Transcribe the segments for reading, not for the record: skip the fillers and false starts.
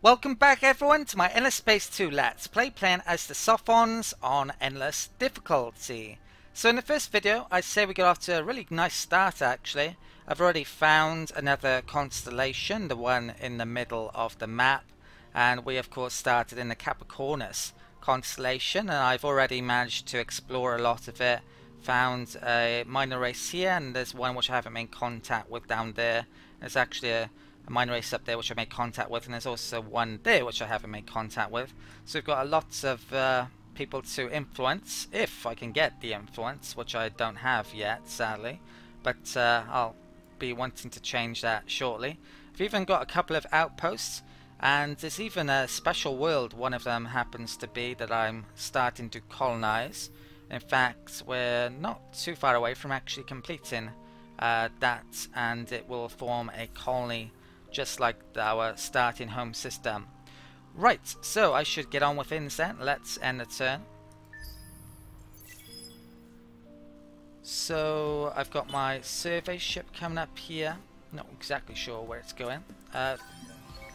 Welcome back everyone to my Endless Space 2 Let's Play, playing as the Sophons on Endless Difficulty. So in the first video I say we got off to a really nice start actually. I've already found another constellation, the one in the middle of the map, and we of course started in the Capricornus constellation, and I've already managed to explore a lot of it. Found a minor race here, and there's one which I haven't made contact with down there. There's actually a minor race up there which I made contact with, and there's also one there which I haven't made contact with. So we've got a lot of people to influence, if I can get the influence, which I don't have yet sadly, but I'll be wanting to change that shortly. I've even got a couple of outposts, and there's even a special world one of them happens to be that I'm starting to colonize. In fact, we're not too far away from actually completing that, and it will form a colony just like our starting home system. Right, so I should get on with things then. Let's end the turn. So I've got my survey ship coming up here. Not exactly sure where it's going. Oh,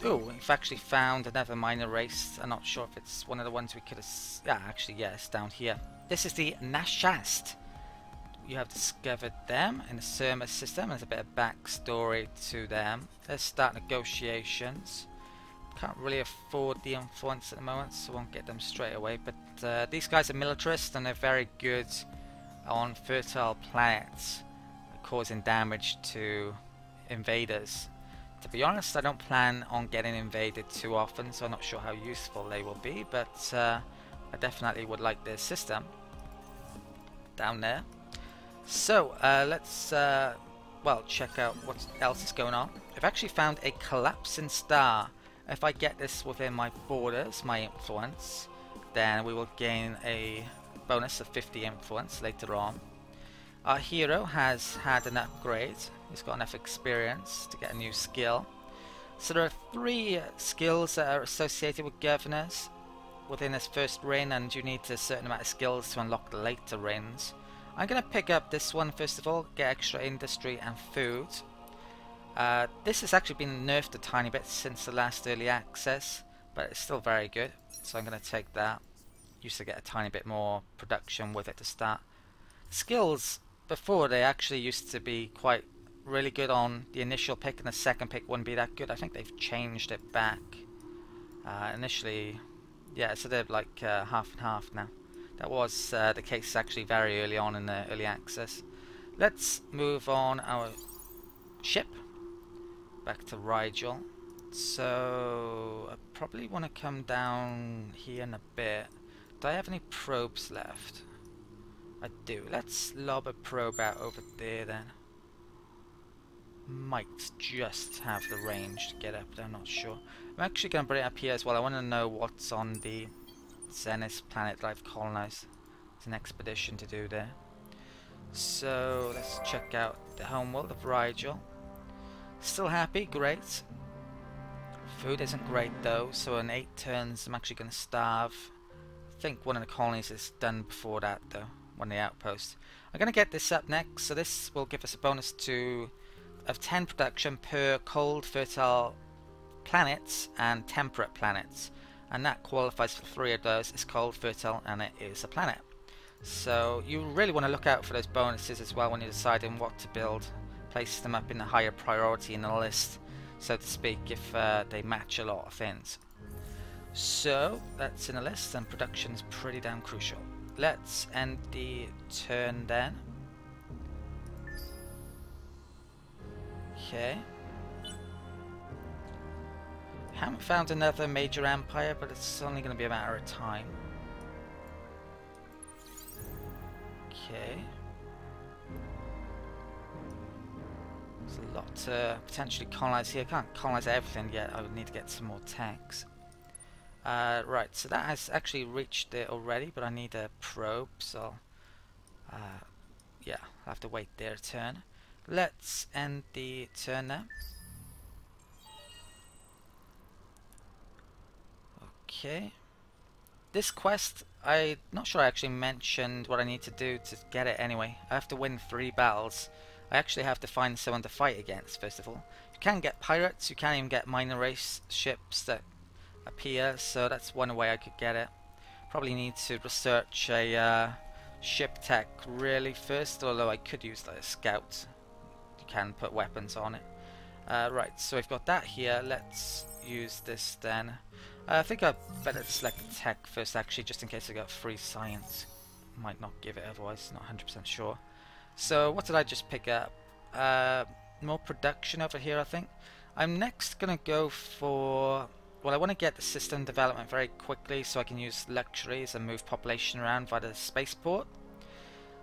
we've actually found another minor race. I'm not sure if it's one of the ones we could have... Yeah, actually, yes, down here. This is the Nashast. You have discovered them in the Surma system. There's a bit of backstory to them. Let's start negotiations. Can't really afford the influence at the moment, so won't get them straight away. But these guys are militarists, and they're very good on fertile planets, causing damage to invaders. To be honest, I don't plan on getting invaded too often, so I'm not sure how useful they will be, but I definitely would like their system down there. So let's well, check out what else is going on. I've actually found a collapsing star. If I get this within my borders, my influence, then we will gain a bonus of 50 influence later on. Our hero has had an upgrade. He's got enough experience to get a new skill. So there are 3 skills that are associated with governors within this first reign, and you need a certain amount of skills to unlock the later reigns. I'm going to pick up this one first of all, get extra industry and food. This has actually been nerfed a tiny bit since the last early access, but it's still very good, so I'm going to take that. Used to get a tiny bit more production with it to start. Skills before, they actually used to be quite really good on the initial pick, and the second pick wouldn't be that good. I think they've changed it back. Initially, yeah, so they're like half and half now. That was the case actually very early on in the early access. Let's move on our ship back to Rigel. So I probably want to come down here in a bit. Do I have any probes left? I do. Let's lob a probe out over there then. Might just have the range to get up there, I'm not sure. I'm actually going to bring it up here as well. I want to know what's on the Zenith planet that I've colonized. It's an expedition to do there. So let's check out the homeworld of Rigel. Still happy, great. Food isn't great though, so in 8 turns I'm actually going to starve. I think one of the colonies is done before that though, one of the outposts. I'm going to get this up next, so this will give us a bonus of 10 production per cold, fertile planets and temperate planets. And that qualifies for 3 of those. It's cold, fertile, and it is a planet. So you really want to look out for those bonuses as well when you're deciding what to build. Place them up in a higher priority in the list, so to speak, if they match a lot of things. So that's in the list, and production is pretty damn crucial. Let's end the turn then. Okay. Haven't found another major empire, but it's only going to be a matter of time. Okay. There's a lot to potentially colonize here. Can't colonize everything yet. I would need to get some more tanks. Right, so that has actually reached it already, but I need a probe, so yeah, I'll have to wait their turn. Let's end the turn now. Okay. This quest, I'm not sure I actually mentioned what I need to do to get it anyway. I have to win 3 battles. I actually have to find someone to fight against, first of all. You can get pirates, you can even get minor race ships that up here, so that's one way I could get it. Probably need to research a ship tech really first, although I could use like a scout. You can put weapons on it. Right, so we've got that here. Let's use this then. I think I'd better select tech first actually, just in case I got free science. Might not give it otherwise, not 100% sure. So what did I just pick up? More production over here I think. I'm next gonna go for, well, I want to get the system development very quickly so I can use luxuries and move population around via the spaceport.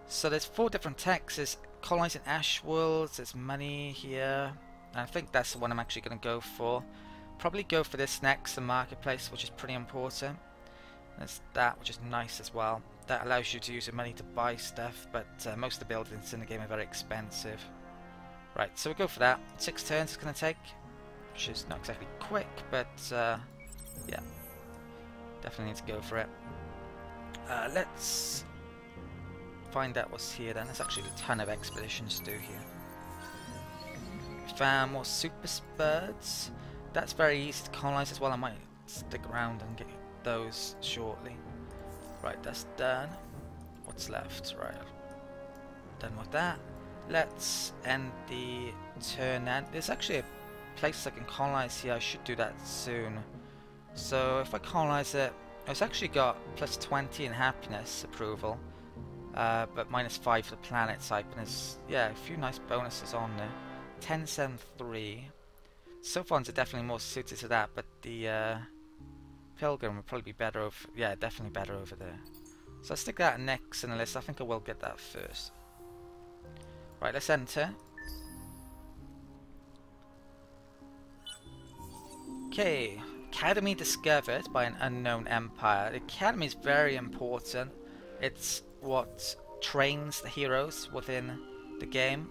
So there's 4 different techs. There's colonizing ash worlds, there's money here. And I think that's the one I'm actually going to go for. Probably go for this next, the marketplace, which is pretty important. There's that, which is nice as well. That allows you to use your money to buy stuff, but most of the buildings in the game are very expensive. Right, so we'll go for that. 6 turns it's going to take, which is not exactly quick, but yeah, definitely need to go for it. Let's find out what's here then. There's actually a ton of expeditions to do here. Found more super birds. That's very easy to colonize as well. I might stick around and get those shortly. Right, that's done. What's left? Right, done with that. Let's end the turn then. There's actually a place I can colonize here. I should do that soon. So if I colonize it, it's actually got plus 20 in happiness approval, but minus 5 for the planet type, and there's, yeah, a few nice bonuses on there. 1073. Sophons are definitely more suited to that, but the Pilgrim would probably be better over, yeah, definitely better over there. So I'll stick that next in the list. I think I will get that first. Right, let's enter. Okay, Academy discovered by an unknown empire. The Academy is very important. It's what trains the heroes within the game.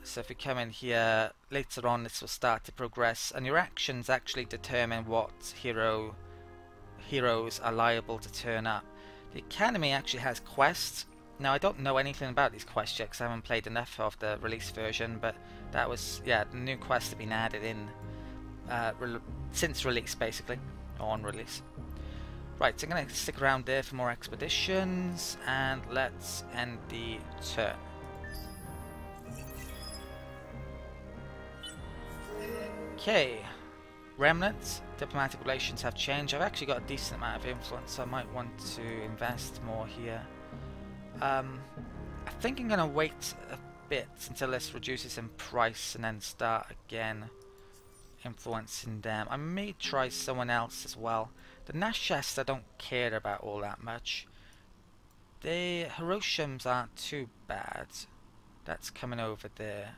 So if you come in here later on, this will start to progress, and your actions actually determine what heroes are liable to turn up. The Academy actually has quests. Now I don't know anything about these quests yet because I haven't played enough of the release version, but that was, yeah, the new quests have been added in since release basically, or on release. Right, so I'm going to stick around there for more expeditions, and let's end the turn. Okay, remnants, diplomatic relations have changed. I've actually got a decent amount of influence, so I might want to invest more here. I think I'm going to wait a bit until this reduces in price and then start again influencing them. I may try someone else as well. The Nashest I don't care about all that much. The Hiroshimans aren't too bad. That's coming over there.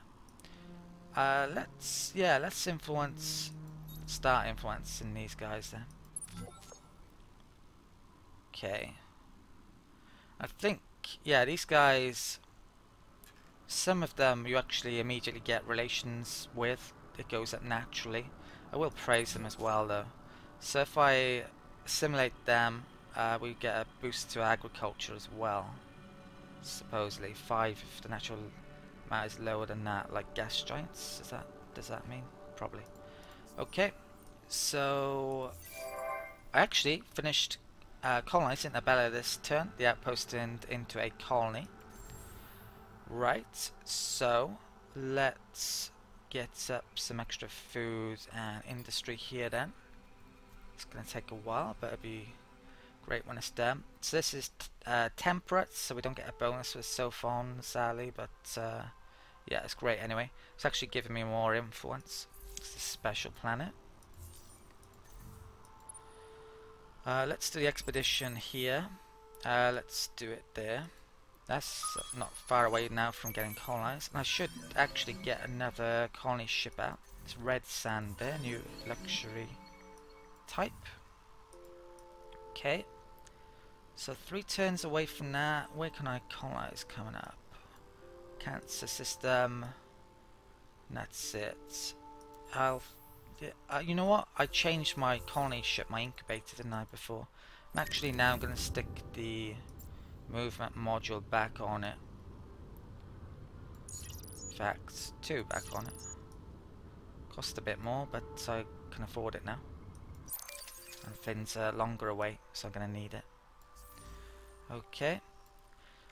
Let's start influencing these guys then. Okay. I think, yeah, these guys, some of them you actually immediately get relations with. It goes up naturally. I will praise them as well though. So if I assimilate them, we get a boost to agriculture as well. Supposedly 5 if the natural amount is lower than that, like gas giants. Does that mean? Probably. Okay, so I actually finished colonizing Abella this turn. The outpost turned into a colony. Right, so let's get up some extra food and industry here then. It's going to take a while, but it'll be great when it's done. So this is temperate, so we don't get a bonus with Sophon, sadly, but yeah, it's great anyway. It's actually giving me more influence. It's a special planet. Let's do the expedition here. Let's do it there. That's not far away now from getting colonized. And I should actually get another colony ship out. It's red sand there, new luxury type. Okay. So 3 turns away from that. Where can I colonize coming up? Cancer system. And that's it. You know what? I changed my colony ship, my incubator, didn't I, before? Actually, now I'm going to stick the movement module back on it. In fact, 2 back on it. Cost a bit more, but I can afford it now. And things are longer away, so I'm going to need it. Okay.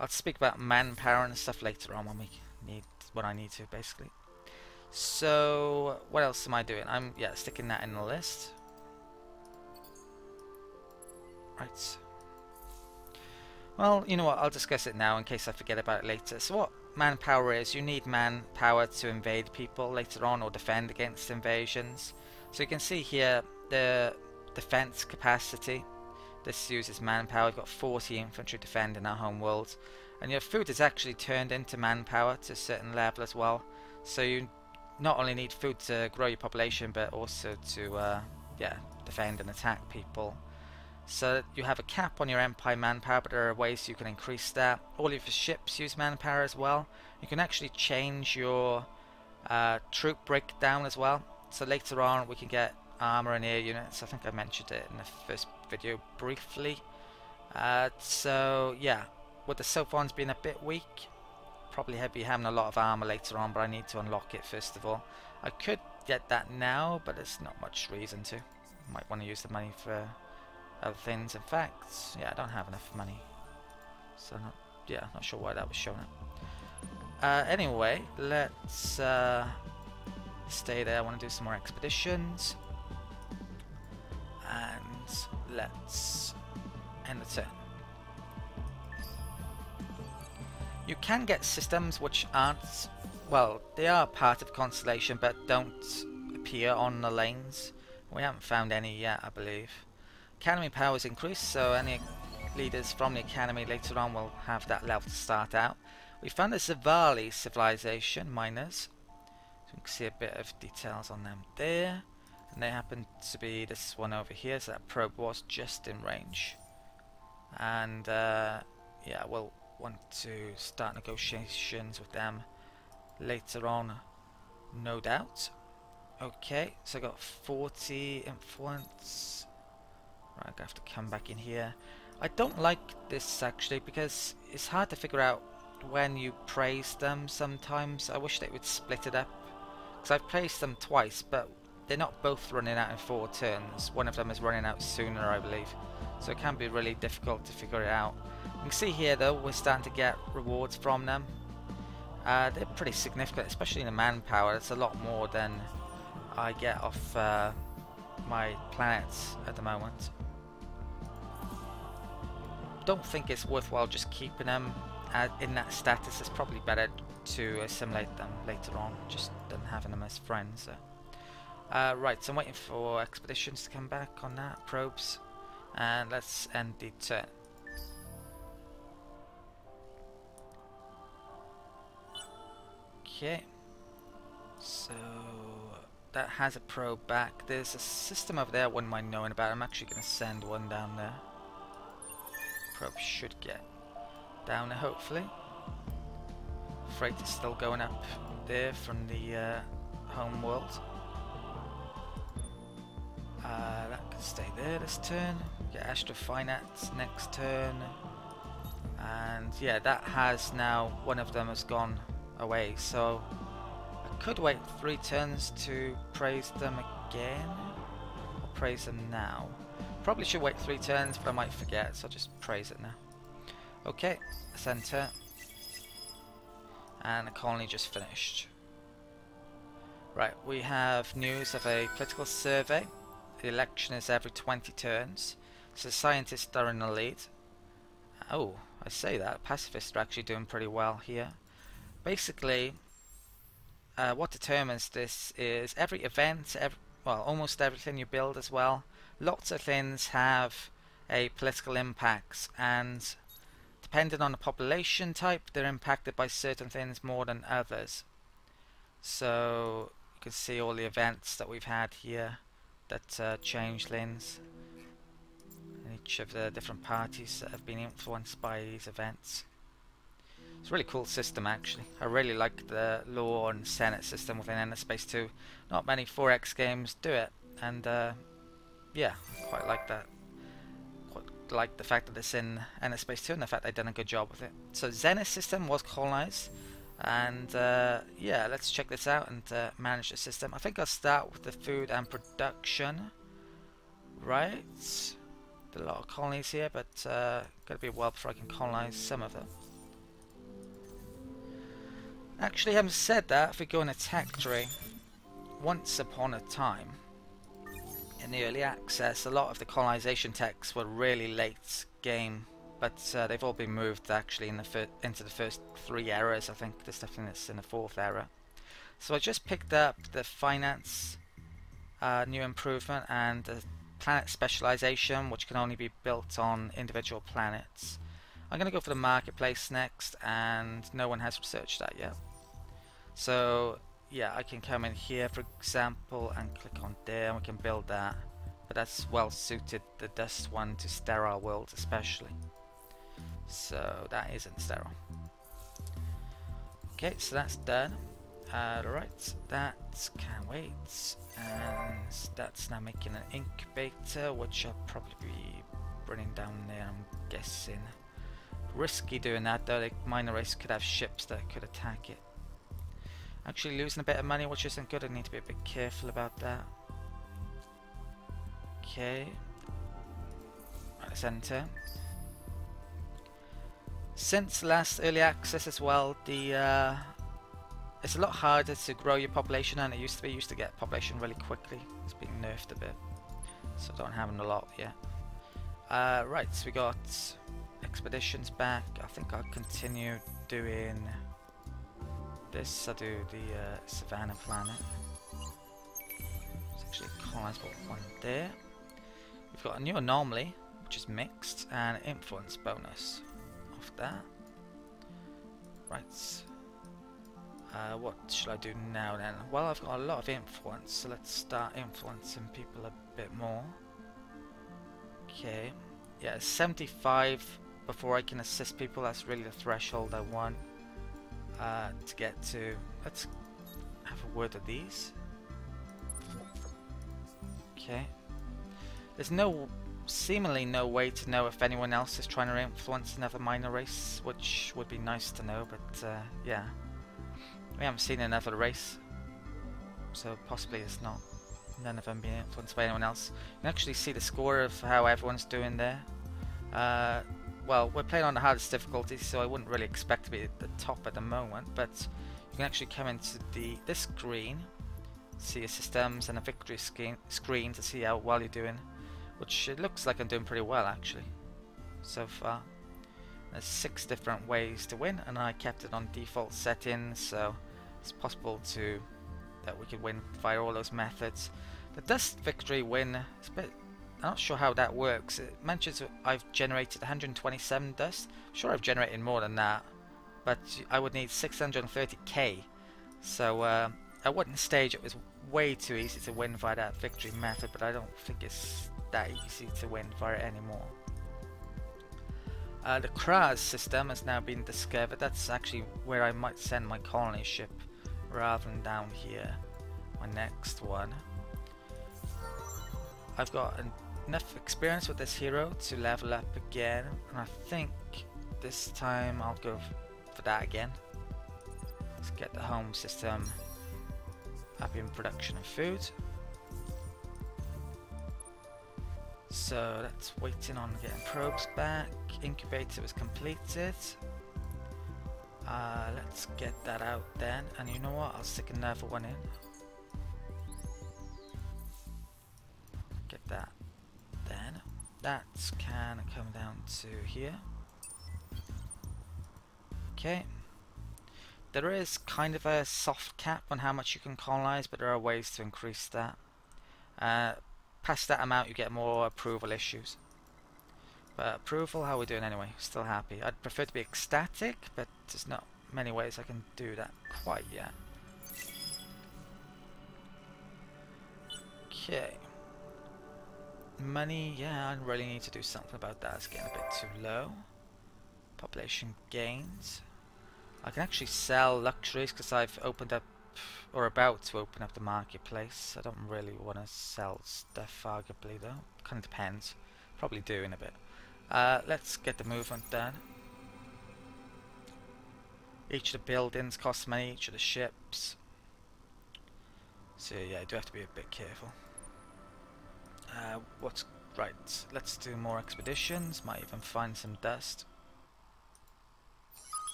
I'll speak about manpower and stuff later on when I need to, basically. So, what else am I doing? I'm, sticking that in the list. Right. Well, you know what, I'll discuss it now in case I forget about it later. So what manpower is, you need manpower to invade people later on or defend against invasions. So you can see here the defense capacity. This uses manpower. We've got 40 infantry defending our home world. And your food is actually turned into manpower to a certain level as well. So you not only need food to grow your population, but also to defend and attack people. So you have a cap on your empire manpower, but there are ways you can increase that. All of your ships use manpower as well. You can actually change your troop breakdown as well. So later on we can get armor and air units. I think I mentioned it in the first video briefly. So yeah, with the Sophons being a bit weak, probably be having a lot of armor later on, but I need to unlock it first of all. I could get that now, but there's not much reason to. Might want to use the money for other things. In fact, yeah, I don't have enough money, so not sure why that was showing up. Anyway, let's stay there. I want to do some more expeditions, and let's end the turn. You can get systems which aren't, well, they are part of Constellation but don't appear on the lanes. We haven't found any yet, I believe. Academy powers increase, so any leaders from the academy later on will have that level to start out. We found a Zavali civilization, miners. So you can see a bit of details on them there. And they happen to be this one over here, so that probe was just in range. And yeah, we'll want to start negotiations with them later on, no doubt. Okay, so I got 40 influence. Right, I'm gonna have to come back in here. I don't like this actually because it's hard to figure out when you praise them sometimes. I wish they would split it up, because I've praised them twice, but they're not both running out in 4 turns. One of them is running out sooner, I believe. So it can be really difficult to figure it out. You can see here though, we're starting to get rewards from them. They're pretty significant, especially in the manpower. It's a lot more than I get off my planets at the moment. Don't think it's worthwhile just keeping them in that status. It's probably better to assimilate them later on, just than having them as friends. Right, so I'm waiting for expeditions to come back on that, probes, and let's end the turn. Okay, so that has a probe back. There's a system over there I wouldn't mind knowing about. I'm actually going to send one down there. Probe should get down there, hopefully. Freight is still going up there from the home world. That can stay there this turn. Get Astro Finance next turn. And yeah, that has now, one of them has gone away, so I could wait 3 turns to praise them again, or praise them now. Probably should wait 3 turns, but I might forget, so I'll just praise it now. Okay, center, and the colony just finished. Right, we have news of a political survey. The election is every 20 turns, so the scientists are in the lead. Oh, I say that, pacifists are actually doing pretty well here. Basically, what determines this is every event, well, almost everything you build as well. Lots of things have a political impact, and depending on the population type, they're impacted by certain things more than others. So you can see all the events that we've had here that changelings, and each of the different parties that have been influenced by these events. It's a really cool system actually. I really like the law and senate system within Inner Space 2. Not many 4X games do it, and yeah, quite like that. Quite like the fact that it's in Inner Space 2 and the fact they've done a good job with it. So Zenith system was colonized, and yeah, let's check this out and manage the system. I think I'll start with the food and production. Right. A lot of colonies here, but gotta be a while before I can colonize some of them. Actually, having said that, if we go in a tech tree, once upon a time, in the early access, a lot of the colonization techs were really late game, but they've all been moved actually in into the first 3 eras. I think there's nothing that's in the 4th era. So I just picked up the finance new improvement and the planet specialization, which can only be built on individual planets. I'm going to go for the marketplace next, and no one has researched that yet. So yeah, I can come in here for example and click on there, and we can build that. But that's well suited, the dust one, to sterile worlds especially. So that isn't sterile. Okay, so that's done. Right, that can't wait. And that's now making an incubator, which I'll probably be bringing down there, I'm guessing. Risky doing that though, the minor race could have ships that could attack it. Actually losing a bit of money, which isn't good. I need to be a bit careful about that. Okay. Right, let's enter. Since last early access as well, the it's a lot harder to grow your population than it used to be. You used to get population really quickly. It's being nerfed a bit, so I don't have a lot yet. Right, so we got expeditions back. I think I'll continue doing this. I'll do the Savannah planet. It's actually a colonizable one there. We've got a new anomaly, which is mixed, and influence bonus off that. Right. What should I do now then? Well, I've got a lot of influence, so let's start influencing people a bit more. Okay. Yeah, 75 before I can assist people. That's really the threshold I want to get to. Let's have a word of these. Okay. There's seemingly no way to know if anyone else is trying to influence another minor race, which would be nice to know, but yeah. We haven't seen another race, so possibly it's not. None of them being influenced by anyone else. You can actually see the score of how everyone's doing there. Well, we're playing on the hardest difficulty, so I wouldn't really expect to be at the top at the moment, but you can actually come into this screen, see your systems and a victory screen to see how well you're doing, which it looks like I'm doing pretty well actually so far. There's 6 different ways to win, and I kept it on default settings, so it's possible that we could win via all those methods. The dust victory win, I'm not sure how that works. It mentions I've generated 127 dust. I'm sure I've generated more than that, but I would need 630k. So at one stage it was way too easy to win via that victory method, but I don't think it's that easy to win via it anymore. The Kraz system has now been discovered. That's actually where I might send my colony ship rather than down here, my next one. I've got enough experience with this hero to level up again, and I think this time I'll go for that again. Let's get the home system up in production of food. So that's waiting on getting probes back. Incubator was completed. Let's get that out then, and you know what, I'll stick another one in. Get that then. That can come down to here. Okay. There is kind of a soft cap on how much you can colonize, but there are ways to increase that. Past that amount you get more approval issues. But approval, how are we doing anyway? Still happy. I'd prefer to be ecstatic, but there's not many ways I can do that quite yet. Okay. Money, yeah, I really need to do something about that. It's getting a bit too low. Population gains. I can actually sell luxuries because I've opened up, or about to open up, the marketplace. I don't really want to sell stuff arguably though. Kind of depends. Probably do in a bit. Let's get the movement done. Each of the buildings costs money, each of the ships. So yeah, I do have to be a bit careful. What's right? Let's do more expeditions. Might even find some dust.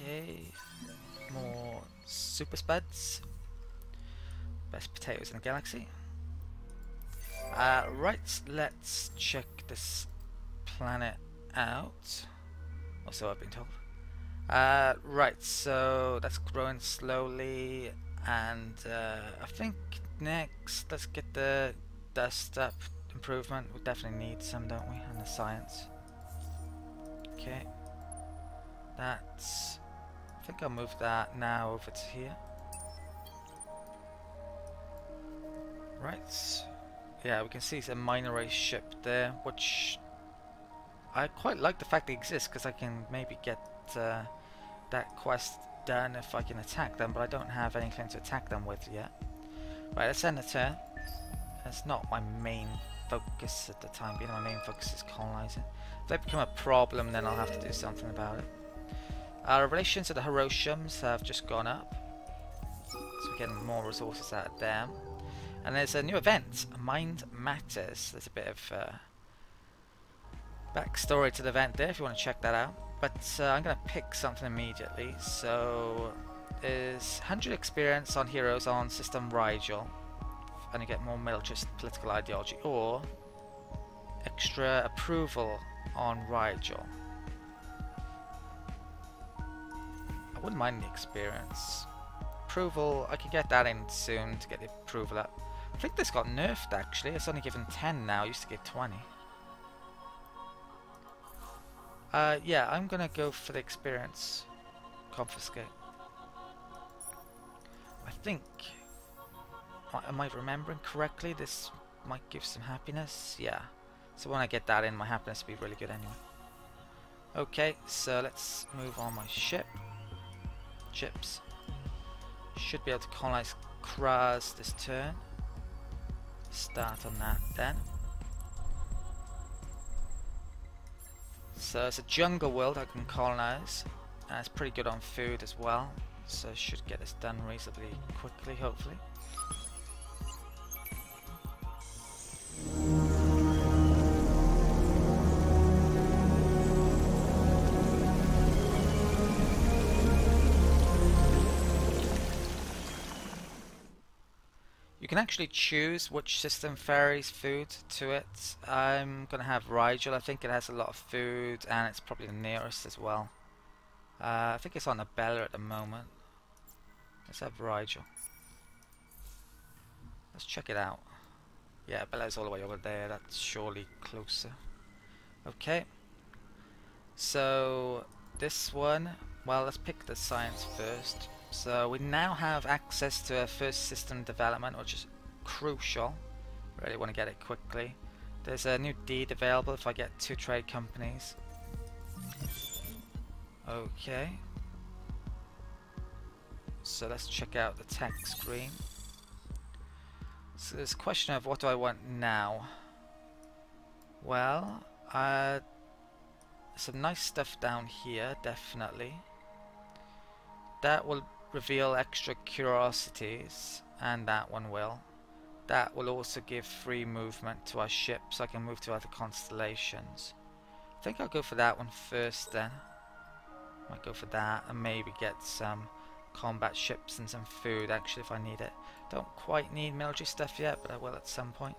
Okay, more super spuds. Best potatoes in the galaxy. Right, let's check this planet out. Also, I've been told. Right, so that's growing slowly, and I think next let's get the dust up improvement. We definitely need some, don't we? And the science. Okay, that's. I think I'll move that now over to here. Right. Yeah, we can see a minor race ship there, which I quite like the fact they exist because I can maybe get that quest done if I can attack them, but I don't have anything to attack them with yet. Right, let's end the turn. That's not my main focus at the time being. My main focus is colonizing. If they become a problem, then I'll have to do something about it. Our relations to the Hiroshimans have just gone up, so we're getting more resources out of them. And there's a new event, Mind Matters. There's a bit of backstory to the event there if you want to check that out. But I'm going to pick something immediately. So there's 100 experience on heroes on system Rigel, and you get more militarist political ideology, or extra approval on Rigel. I wouldn't mind the experience. Approval, I can get that in soon to get the approval up. I think this got nerfed actually. It's only given 10 now. It used to give 20. Yeah, I'm gonna go for the experience. Confiscate. I think. Am I remembering correctly? This might give some happiness. Yeah. So when I get that in, my happiness will be really good anyway. Okay, so let's move on my ship. Ships. Should be able to colonize Kraz this turn. Start on that then. So it's a jungle world I can colonize, and it's pretty good on food as well, so it should get this done reasonably quickly, hopefully. You can actually choose which system ferries food to it. I'm gonna have Rigel. I think it has a lot of food and it's probably the nearest as well. I think it's on Abella at the moment. Let's have Rigel. Let's check it out. Yeah, Abella's all the way over there. That's surely closer. Okay. So this one, well, let's pick the science first. So we now have access to a first system development, which is crucial. Really want to get it quickly. There's a new deed available if I get 2 trade companies. Okay. So let's check out the tech screen. So there's a question of what do I want now? Well, some nice stuff down here, definitely. That will reveal extra curiosities, and that one will. That will also give free movement to our ship, so I can move to other constellations. I think I'll go for that one first then. Might go for that and maybe get some combat ships and some food actually if I need it. Don't quite need military stuff yet, but I will at some point.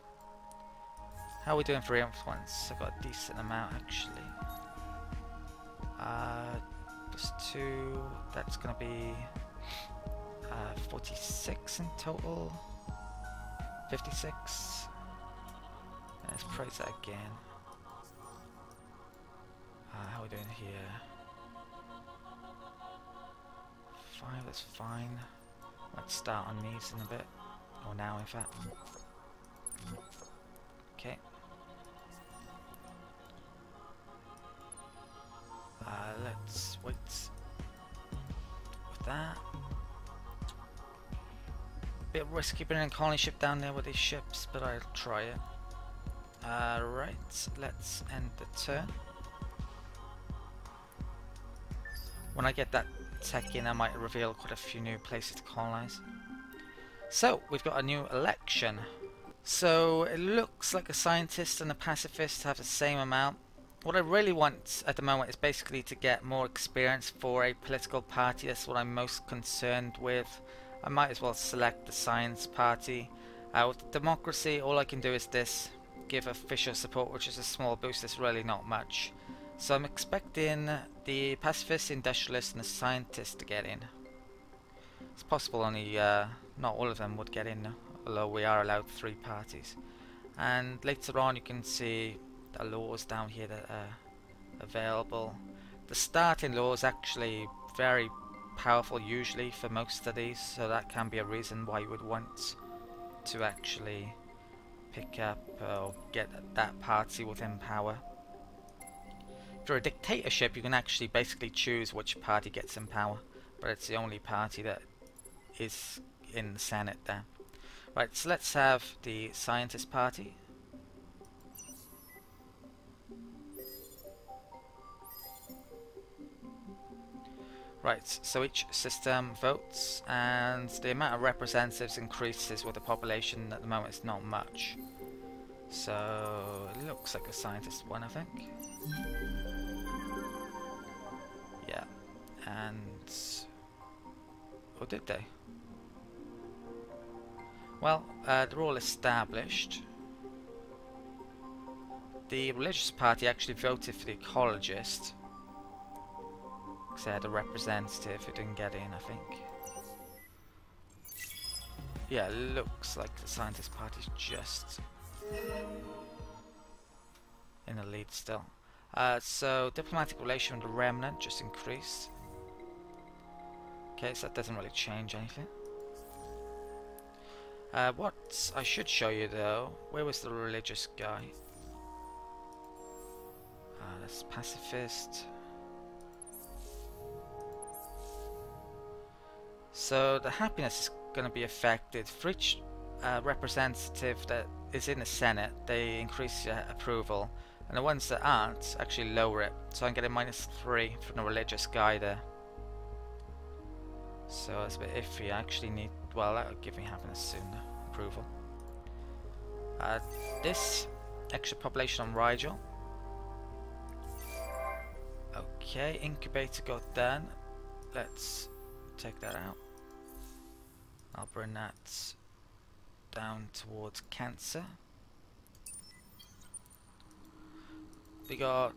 How are we doing for influence? I've got a decent amount actually. Plus 2, that's going to be 46 in total. 56. Let's price that again. How are we doing here? 5, that's fine. Let's start on these in a bit. Or now in fact. Okay. Let's wait with that. Bit risky putting a colony ship down there with these ships, but I'll try it. Right, let's end the turn. When I get that tech in, I might reveal quite a few new places to colonize. So, we've got a new election. So it looks like a scientist and a pacifist have the same amount. What I really want at the moment is basically to get more experience for a political party. That's what I'm most concerned with. I might as well select the science party. With democracy, all I can do is this. Give official support, which is a small boost. It's really not much. So I'm expecting the pacifist, industrialist and the scientist to get in. It's possible only not all of them would get in, although we are allowed 3 parties. And later on you can see the laws down here that are available. The starting law is actually very powerful usually for most of these, so that can be a reason why you would want to actually pick up or get that party within power. For a dictatorship you can actually basically choose which party gets in power, but it's the only party that is in the Senate there. Right, so let's have the scientist party. Right, so each system votes and the amount of representatives increases with the population. At the moment it's not much. So it looks like a scientist one, I think. Yeah, and... or did they? Well, they're all established. The religious party actually voted for the ecologist, because they had a representative who didn't get in, I think. Yeah, it looks like the scientist party's just in the lead still. So diplomatic relation with the remnant just increased. Okay, so that doesn't really change anything. What I should show you though, where was the religious guy? That's pacifist. So the happiness is going to be affected. For each representative that is in the Senate, they increase approval, and the ones that aren't actually lower it. So I'm getting -3 from the religious guy there. So that's a bit iffy. I actually need, well, that would give me happiness soon, approval. This extra population on Rigel. Okay, incubator got done. Let's take that out. I'll bring that down towards cancer. We got,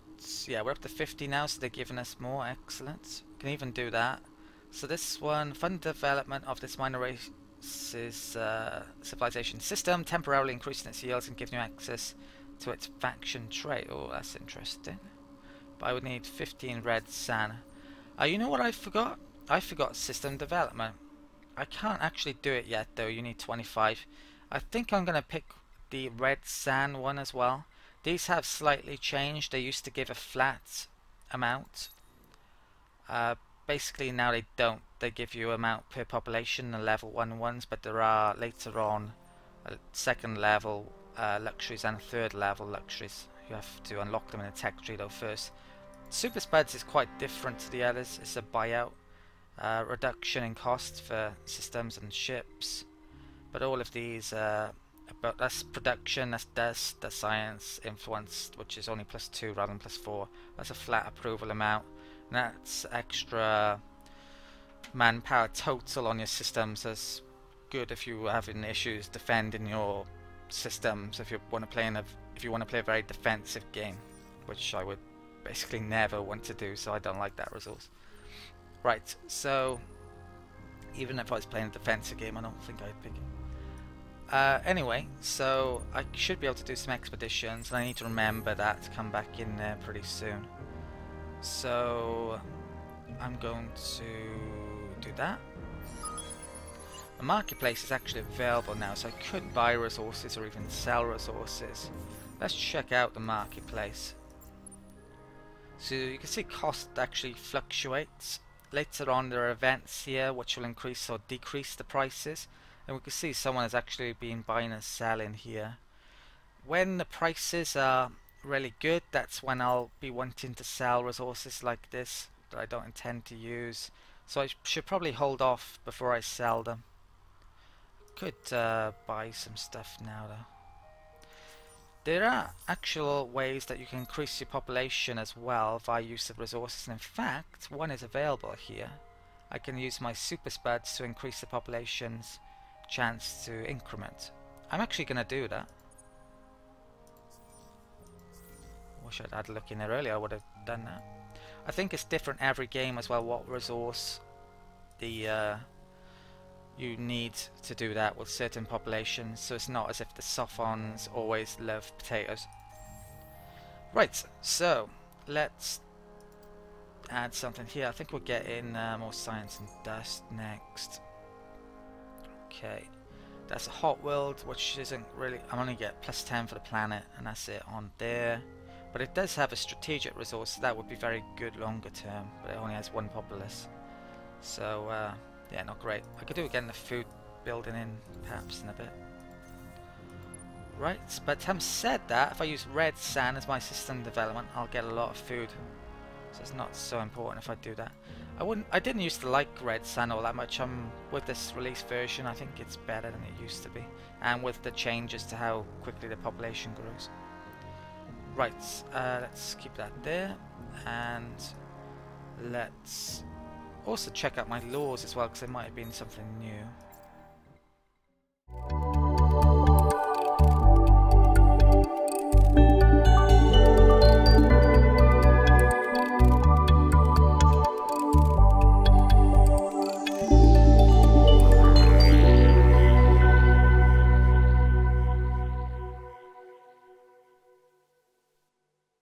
yeah, we're up to 50 now, so they're giving us more. Excellent. Can even do that. So this one, fund development of this minor race's civilization system, temporarily increasing its yields and giving you access to its faction trait. Oh, that's interesting. But I would need 15 red sand. You know what I forgot? I forgot system development. I can't actually do it yet though, you need 25. I think I'm going to pick the red sand one as well. These have slightly changed. They used to give a flat amount. Basically now they don't. They give you amount per population, the level 1 ones, but there are later on second level luxuries and third level luxuries. You have to unlock them in a tech tree though first. Super Spuds is quite different to the others. It's a buyout. Reduction in cost for systems and ships, but all of these but that's production, that's dust, that's science, influence, which is only +2 rather than +4. That's a flat approval amount, and that's extra manpower total on your systems. That's good if you're having issues defending your systems, if you want to play a very defensive game, which I would basically never want to do, so I don't like that resource. Right, so even if I was playing a defensive game, I don't think I'd pick it. Anyway, so I should be able to do some expeditions, and I need to remember that to come back in there pretty soon. So I'm going to do that. The marketplace is actually available now, so I could buy resources or even sell resources. Let's check out the marketplace. So you can see cost actually fluctuates. Later on there are events here which will increase or decrease the prices, and we can see someone has actually been buying and selling here. When the prices are really good, that's when I'll be wanting to sell resources like this that I don't intend to use, so I should probably hold off before I sell them. Could buy some stuff now though. There are actual ways that you can increase your population as well via use of resources, and in fact one is available here. I can use my super spuds to increase the population's chance to increment. I'm actually going to do that. Wish I'd had a look in there earlier, I would have done that. I think it's different every game as well what resource the you need to do that with certain populations, so it's not as if the Sophons always love potatoes. Right, so let's add something here. I think we'll get in more science and dust next. Okay, that's a hot world, which isn't really... I'm only get +10 for the planet, and that's it on there. But it does have a strategic resource, so that would be very good longer term, but it only has 1 populace. So, yeah, not great. I could do again the food building in, perhaps, in a bit. Right, but having said that, if I use red sand as my system development, I'll get a lot of food. So it's not so important if I do that. I didn't used to like red sand all that much. With this release version, I think it's better than it used to be. And with the changes to how quickly the population grows. Right, let's keep that there. And let's also check out my laws as well, because there might have been something new.